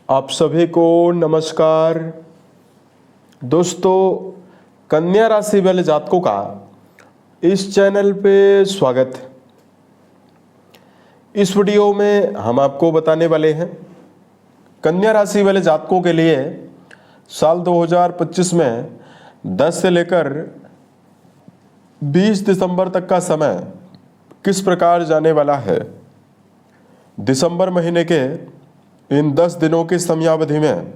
आप सभी को नमस्कार। दोस्तों, कन्या राशि वाले जातकों का इस चैनल पे स्वागत है। इस वीडियो में हम आपको बताने वाले हैं कन्या राशि वाले जातकों के लिए साल 2025 में 10 से लेकर 20 दिसंबर तक का समय किस प्रकार जाने वाला है। दिसंबर महीने के इन 10 दिनों की समयावधि में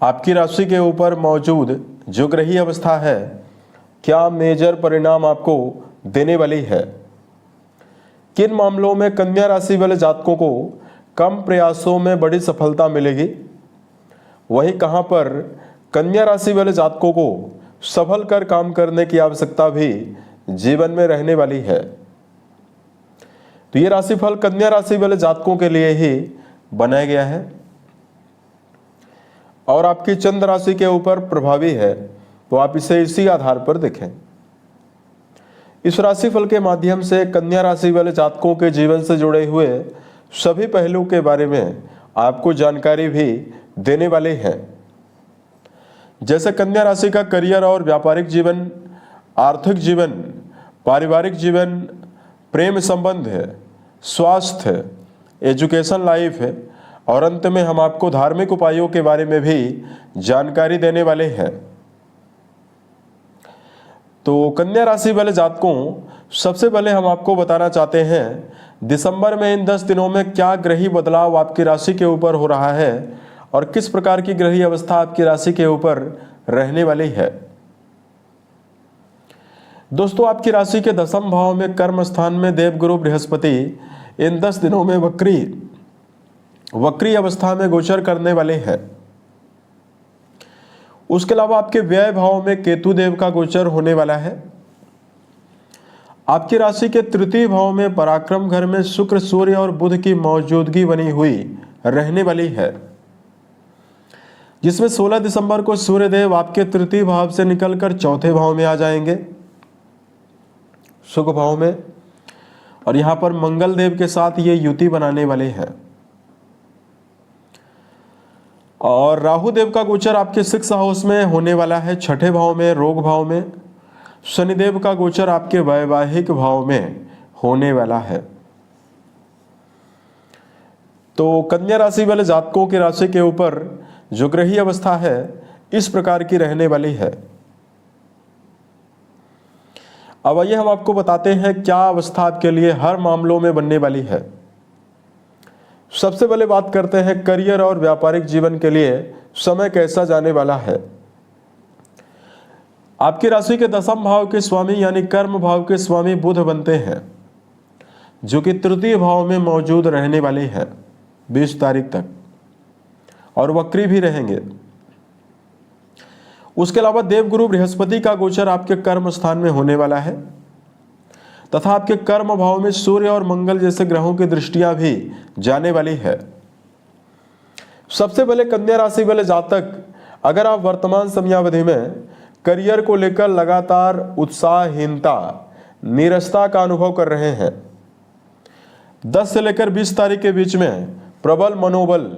आपकी राशि के ऊपर मौजूद जो ग्रही अवस्था है, क्या मेजर परिणाम आपको देने वाली है। किन मामलों में कन्या राशि वाले जातकों को कम प्रयासों में बड़ी सफलता मिलेगी, वहीं कहां पर कन्या राशि वाले जातकों को सफल कर काम करने की आवश्यकता भी जीवन में रहने वाली है। तो ये राशिफल कन्या राशि वाले जातकों के लिए ही बनाया गया है और आपकी चंद्र राशि के ऊपर प्रभावी है, तो आप इसे इसी आधार पर देखें। इस राशिफल के माध्यम से कन्या राशि वाले जातकों के जीवन से जुड़े हुए सभी पहलू के बारे में आपको जानकारी भी देने वाले हैं। जैसे कन्या राशि का करियर और व्यापारिक जीवन, आर्थिक जीवन, पारिवारिक जीवन, प्रेम संबंध है, स्वास्थ्य है, एजुकेशन लाइफ है और अंत में हम आपको धार्मिक उपायों के बारे में भी जानकारी देने वाले हैं। तो कन्या राशि वाले जातकों, सबसे पहले हम आपको बताना चाहते हैं दिसंबर में इन 10 दिनों में क्या ग्रही बदलाव आपकी राशि के ऊपर हो रहा है और किस प्रकार की ग्रही अवस्था आपकी राशि के ऊपर रहने वाली है। दोस्तों, आपकी राशि के 10वें भाव में कर्म स्थान में देवगुरु बृहस्पति इन 10 दिनों में वक्री अवस्था में गोचर करने वाले हैं। उसके अलावा आपके व्यय भाव में केतु देव का गोचर होने वाला है। आपकी राशि के तृतीय भाव में पराक्रम घर में शुक्र, सूर्य और बुध की मौजूदगी बनी हुई रहने वाली है, जिसमें 16 दिसंबर को सूर्य देव आपके तृतीय भाव से निकलकर चौथे भाव में आ जाएंगे, सुख भाव में, और यहां पर मंगल देव के साथ ये युति बनाने वाले हैं। और राहु देव का गोचर आपके 6 हाउस में होने वाला है, छठे भाव में, रोग भाव में। शनिदेव का गोचर आपके वैवाहिक भाव में होने वाला है। तो कन्या राशि वाले जातकों की राशि के ऊपर जो ग्रही अवस्था है इस प्रकार की रहने वाली है। अब आइए हम आपको बताते हैं क्या अवस्था आपके लिए हर मामलों में बनने वाली है। सबसे पहले बात करते हैं करियर और व्यापारिक जीवन के लिए समय कैसा जाने वाला है। आपकी राशि के 10वें भाव के स्वामी यानी कर्म भाव के स्वामी बुध बनते हैं, जो कि तृतीय भाव में मौजूद रहने वाले हैं 20 तारीख तक और वक्री भी रहेंगे। उसके अलावा देवगुरु बृहस्पति का गोचर आपके कर्म स्थान में होने वाला है तथा आपके कर्म भाव में सूर्य और मंगल जैसे ग्रहों की दृष्टियां भी जाने वाली है। सबसे पहले कन्या राशि वाले जातक, अगर आप वर्तमान समयावधि में करियर को लेकर लगातार उत्साहहीनता, नीरसता का अनुभव कर रहे हैं, 10 से लेकर 20 तारीख के बीच में प्रबल मनोबल,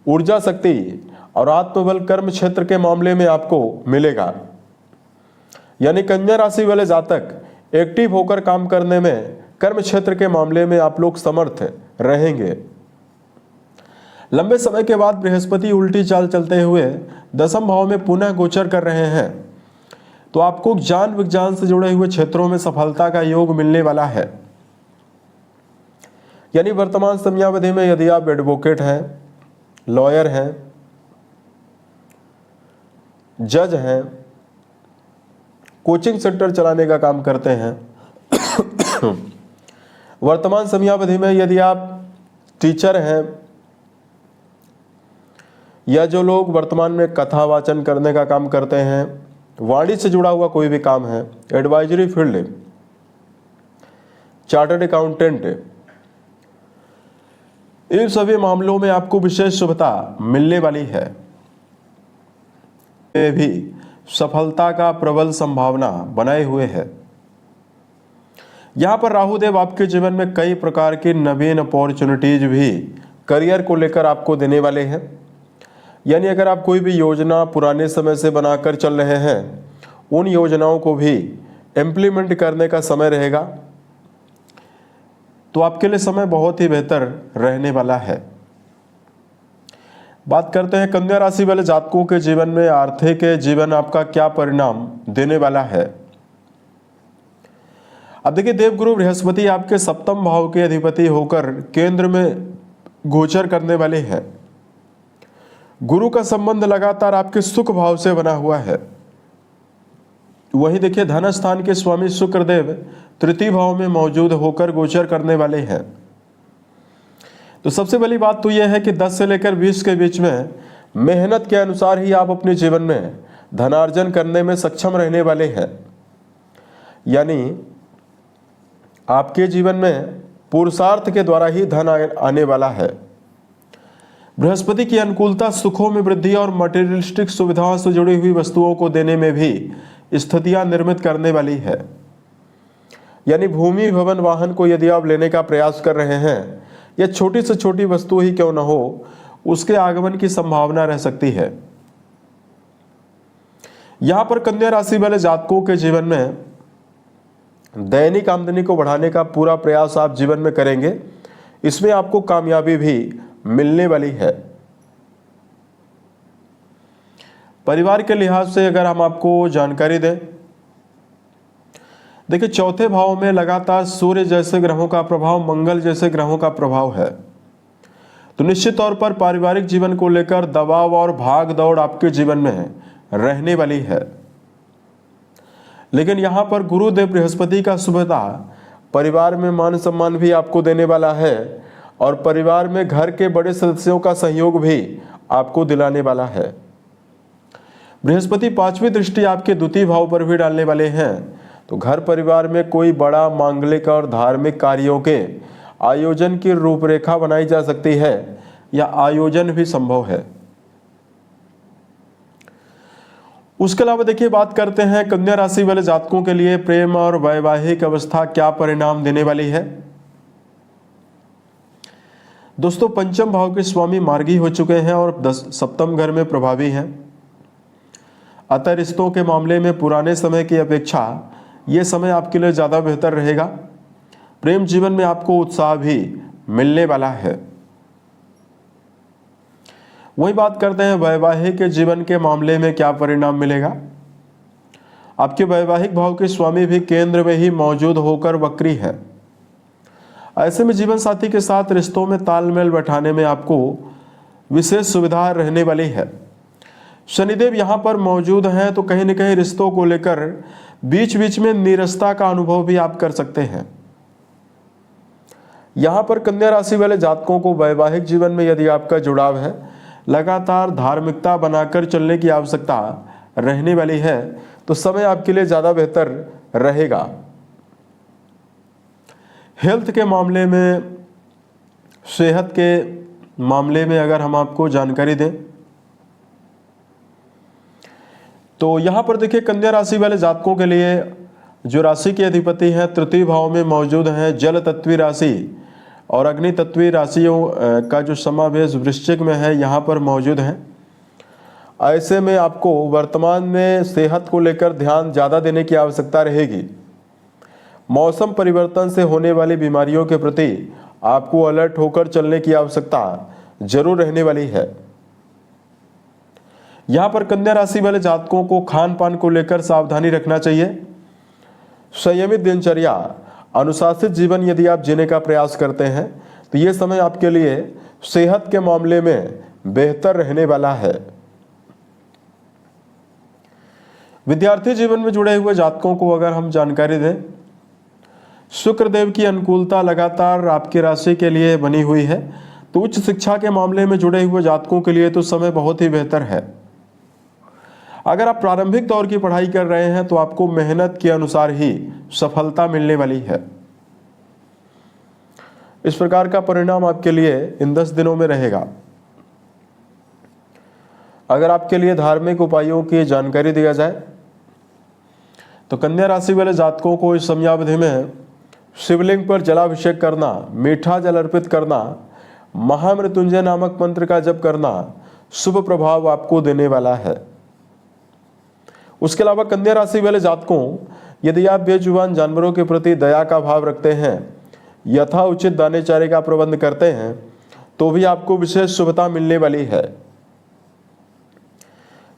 ऊर्जा शक्ति और आत्मबल कर्म क्षेत्र के मामले में आपको मिलेगा। यानी कन्या राशि वाले जातक एक्टिव होकर काम करने में, कर्म क्षेत्र के मामले में आप लोग समर्थ रहेंगे। लंबे समय के बाद बृहस्पति उल्टी चाल चलते हुए 10वें भाव में पुनः गोचर कर रहे हैं, तो आपको ज्ञान विज्ञान से जुड़े हुए क्षेत्रों में सफलता का योग मिलने वाला है। यानी वर्तमान समयावधि में यदि आप एडवोकेट हैं, लॉयर हैं, जज हैं, कोचिंग सेंटर चलाने का काम करते हैं, वर्तमान समयावधि में यदि आप टीचर हैं या जो लोग वर्तमान में कथा वाचन करने का काम करते हैं, वाणी से जुड़ा हुआ कोई भी काम है, एडवाइजरी फील्ड, चार्टर्ड अकाउंटेंट, इन सभी मामलों में आपको विशेष शुभता मिलने वाली है। ये भी सफलता का प्रबल संभावना बनाए हुए है। यहां पर राहु देव आपके जीवन में कई प्रकार की नवीन अपॉर्चुनिटीज भी करियर को लेकर आपको देने वाले हैं। यानी अगर आप कोई भी योजना पुराने समय से बनाकर चल रहे हैं, उन योजनाओं को भी इम्प्लीमेंट करने का समय रहेगा, तो आपके लिए समय बहुत ही बेहतर रहने वाला है। बात करते हैं कन्या राशि वाले जातकों के जीवन में आर्थिक जीवन आपका क्या परिणाम देने वाला है। अब देखिए, देवगुरु बृहस्पति आपके सप्तम भाव के अधिपति होकर केंद्र में गोचर करने वाले हैं। गुरु का संबंध लगातार आपके सुख भाव से बना हुआ है। वहीं देखिए, धन स्थान के स्वामी शुक्रदेव तृतीय भाव में मौजूद होकर गोचर करने वाले हैं। तो सबसे पहली बात तो यह है कि 10 से लेकर 20 के बीच में मेहनत के अनुसार ही आप अपने जीवन में धनार्जन करने में सक्षम रहने वाले हैं। यानी आपके जीवन में पुरुषार्थ के द्वारा ही धन आने वाला है। बृहस्पति की अनुकूलता सुखों में वृद्धि और मटेरियलिस्टिक सुविधाओं से जुड़ी हुई वस्तुओं को देने में भी स्थितियां निर्मित करने वाली है। यानी भूमि, भवन, वाहन को यदि आप लेने का प्रयास कर रहे हैं, या छोटी से छोटी वस्तु ही क्यों न हो, उसके आगमन की संभावना रह सकती है। यहां पर कन्या राशि वाले जातकों के जीवन में दैनिक आमदनी को बढ़ाने का पूरा प्रयास आप जीवन में करेंगे। इसमें आपको कामयाबी भी मिलने वाली है। परिवार के लिहाज से अगर हम आपको जानकारी दें, देखिए चौथे भाव में लगातार सूर्य जैसे ग्रहों का प्रभाव, मंगल जैसे ग्रहों का प्रभाव है। तो निश्चित तौर पर पारिवारिक जीवन को लेकर दबाव और भाग दौड़ आपके जीवन में रहने वाली है। लेकिन यहां पर गुरुदेव बृहस्पति का शुभता परिवार में मान सम्मान भी आपको देने वाला है और परिवार में घर के बड़े सदस्यों का सहयोग भी आपको दिलाने वाला है। बृहस्पति 5वीं दृष्टि आपके द्वितीय भाव पर भी डालने वाले हैं। तो घर परिवार में कोई बड़ा मांगलिक और धार्मिक कार्यों के आयोजन की रूपरेखा बनाई जा सकती है या आयोजन भी संभव है। उसके अलावा देखिए, बात करते हैं कन्या राशि वाले जातकों के लिए प्रेम और वैवाहिक अवस्था क्या परिणाम देने वाली है। दोस्तों, पंचम भाव के स्वामी मार्गी हो चुके हैं और सप्तम घर में प्रभावी हैं। अतः रिश्तों के मामले में पुराने समय की अपेक्षा ये समय आपके लिए ज़्यादा बेहतर रहेगा। प्रेम जीवन में आपको उत्साह भी मिलने वाला है। वही बात करते हैं वैवाहिक जीवन के मामले में क्या परिणाम मिलेगा। आपके वैवाहिक भाव के स्वामी भी केंद्र में ही मौजूद होकर वक्री है। ऐसे में जीवन साथी के साथ रिश्तों में तालमेल बैठाने में आपको विशेष सुविधा रहने वाली है। शनिदेव यहाँ पर मौजूद हैं, तो कहीं न कहीं रिश्तों को लेकर बीच बीच में नीरसता का अनुभव भी आप कर सकते हैं। यहाँ पर कन्या राशि वाले जातकों को वैवाहिक जीवन में यदि आपका जुड़ाव है, लगातार धार्मिकता बनाकर चलने की आवश्यकता रहने वाली है। तो समय आपके लिए ज़्यादा बेहतर रहेगा। हेल्थ के मामले में, सेहत के मामले में अगर हम आपको जानकारी दें, तो यहाँ पर देखिए कन्या राशि वाले जातकों के लिए जो राशि के अधिपति हैं तृतीय भाव में मौजूद हैं, जल तत्वीय राशि और अग्नि तत्वीय राशियों का जो समावेश वृश्चिक में है यहाँ पर मौजूद है। ऐसे में आपको वर्तमान में सेहत को लेकर ध्यान ज़्यादा देने की आवश्यकता रहेगी। मौसम परिवर्तन से होने वाली बीमारियों के प्रति आपको अलर्ट होकर चलने की आवश्यकता जरूर रहने वाली है। यहाँ पर कन्या राशि वाले जातकों को खान पान को लेकर सावधानी रखना चाहिए। संयमित दिनचर्या, अनुशासित जीवन यदि आप जीने का प्रयास करते हैं तो ये समय आपके लिए सेहत के मामले में बेहतर रहने वाला है। विद्यार्थी जीवन में जुड़े हुए जातकों को अगर हम जानकारी दें, शुक्रदेव की अनुकूलता लगातार आपकी राशि के लिए बनी हुई है। तो उच्च शिक्षा के मामले में जुड़े हुए जातकों के लिए तो समय बहुत ही बेहतर है। अगर आप प्रारंभिक दौर की पढ़ाई कर रहे हैं तो आपको मेहनत के अनुसार ही सफलता मिलने वाली है। इस प्रकार का परिणाम आपके लिए इन 10 दिनों में रहेगा। अगर आपके लिए धार्मिक उपायों की जानकारी दिया जाए तो कन्या राशि वाले जातकों को इस समयावधि में शिवलिंग पर जलाभिषेक करना, मीठा जल अर्पित करना, महामृत्युंजय नामक मंत्र का जप करना शुभ प्रभाव आपको देने वाला है। उसके अलावा कन्या राशि वाले जातकों, यदि आप बेजुबान जानवरों के प्रति दया का भाव रखते हैं, यथा उचित दाने चारे का प्रबंध करते हैं, तो भी आपको विशेष शुभता मिलने वाली है।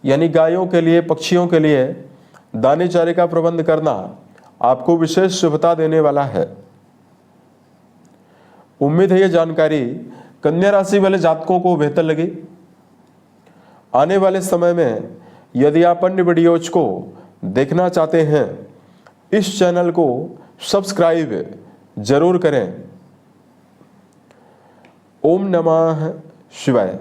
यानी गायों के लिए, पक्षियों के लिए दाने चारे का प्रबंध करना आपको विशेष शुभता देने वाला है। उम्मीद है यह जानकारी कन्या राशि वाले जातकों को बेहतर लगी। आने वाले समय में यदि आप अन्य वीडियोज को देखना चाहते हैं, इस चैनल को सब्सक्राइब जरूर करें। ओम नमः शिवाय।